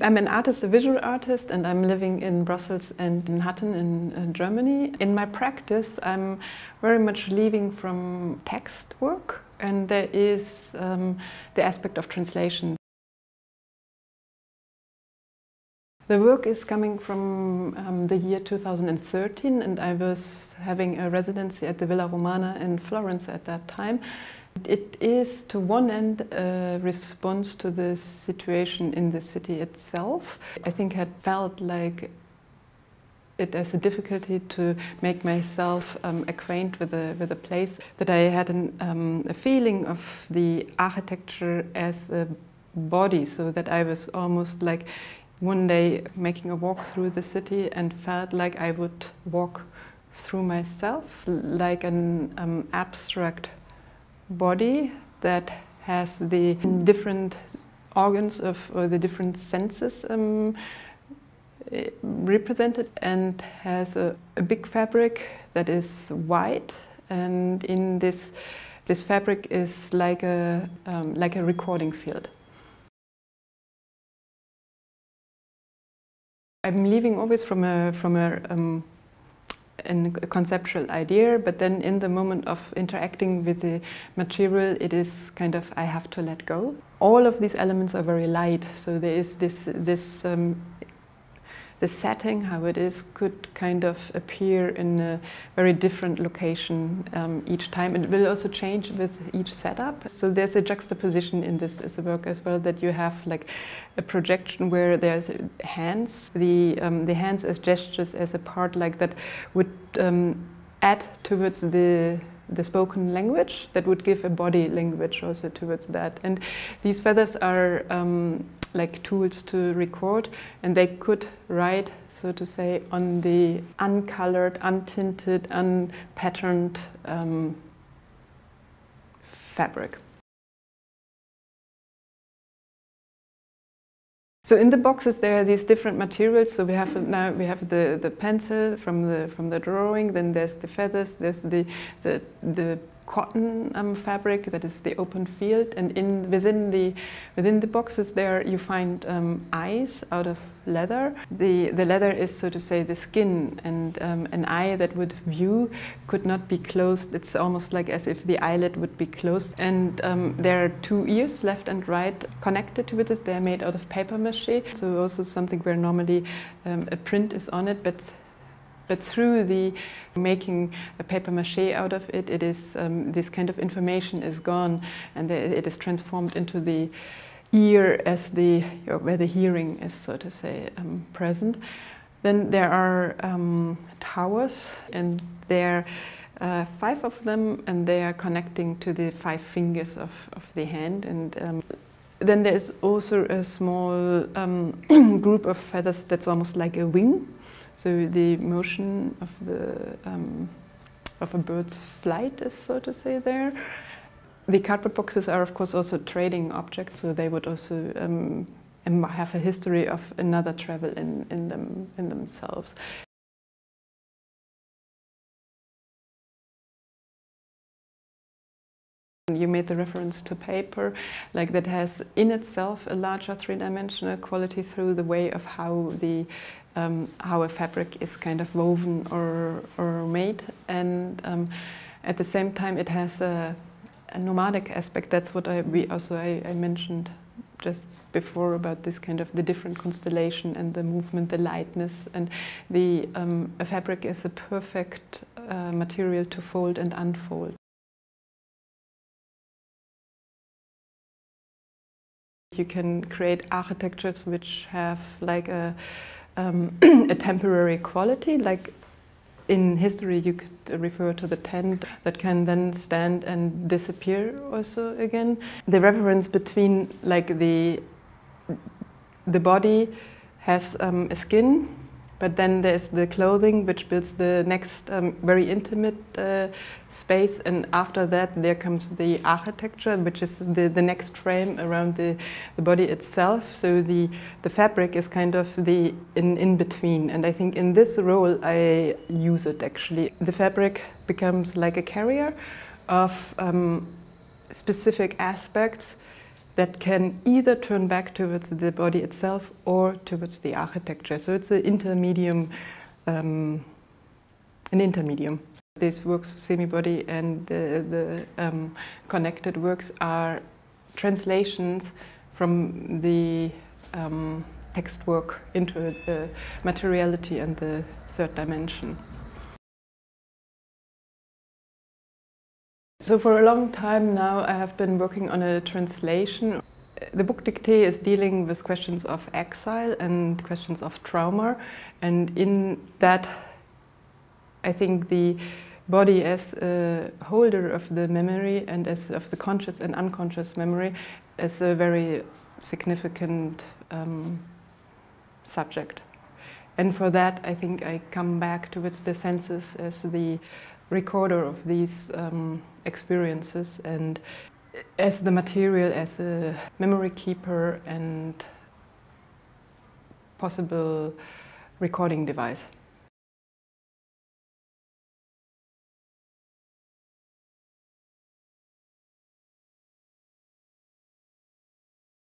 I'm an artist, a visual artist, and I'm living in Brussels and in Hatten in Germany. In my practice, I'm very much leaving from text work, and there is the aspect of translation. The work is coming from the year 2013, and I was having a residency at the Villa Romana in Florence at that time. It is, to one end, a response to the situation in the city itself. I think I had felt like it as a difficulty to make myself acquaint with the place, that I had a feeling of the architecture as a body, so that I was almost like one day making a walk through the city and felt like I would walk through myself, like an abstract body that has the different organs or the different senses represented, and has a big fabric that is white, and in this fabric is like a recording field. I'm leaving always from a conceptual idea, but then in the moment of interacting with the material, it is kind of, I have to let go. All of these elements are very light, so there is the setting, how it is, could kind of appear in a very different location each time. It will also change with each setup. So there's a juxtaposition in this work as well, that you have like a projection where there's hands, the hands as gestures, as a part like that would add towards the spoken language, that would give a body language also towards that. And these feathers are like tools to record, and they could write, so to say, on the uncolored, untinted, unpatterned fabric. So in the boxes there are these different materials. So we have the pencil from the drawing. Then there's the feathers. There's the cotton fabric that is the open field, and within the boxes there you find eyes out of leather. The leather is, so to say, the skin, and an eye that would view could not be closed. It's almost like as if the eyelid would be closed. And there are two ears, left and right, connected with this. They're made out of paper mache, so also something where normally a print is on it, but through the making a paper mache out of it, it is this kind of information is gone, and it is transformed into the ear as where the hearing is, so to say, present. Then there are towers, and there are 5 of them, and they are connecting to the 5 fingers of the hand. And then there is also a small group of feathers that's almost like a wing. So the motion of a bird's flight is, so to say, there. The cardboard boxes are, of course, also trading objects, so they would also have a history of another travel in themselves. You made the reference to paper, like that has in itself a larger three-dimensional quality through the way of how a fabric is kind of woven or made, and at the same time it has a nomadic aspect. That's what I mentioned just before about this kind of the different constellation and the movement, the lightness, and a fabric is a perfect material to fold and unfold. You can create architectures which have like a temporary quality, like in history you could refer to the tent that can then stand and disappear also again. The reference between like the body has a skin, but then there's the clothing which builds the next very intimate space, and after that there comes the architecture, which is the next frame around the body itself. So the fabric is kind of the in between, and I think in this role I use it actually. The fabric becomes like a carrier of specific aspects that can either turn back towards the body itself or towards the architecture. So it's an intermedium. These works, Semibody and the connected works, are translations from the text work into the materiality and the third dimension. So for a long time now I have been working on a translation. The book Dictée is dealing with questions of exile and questions of trauma, and in that I think the body as a holder of the memory and as of the conscious and unconscious memory is a very significant subject. And for that I think I come back towards the senses as the recorder of these experiences and as the material, as a memory keeper and possible recording device.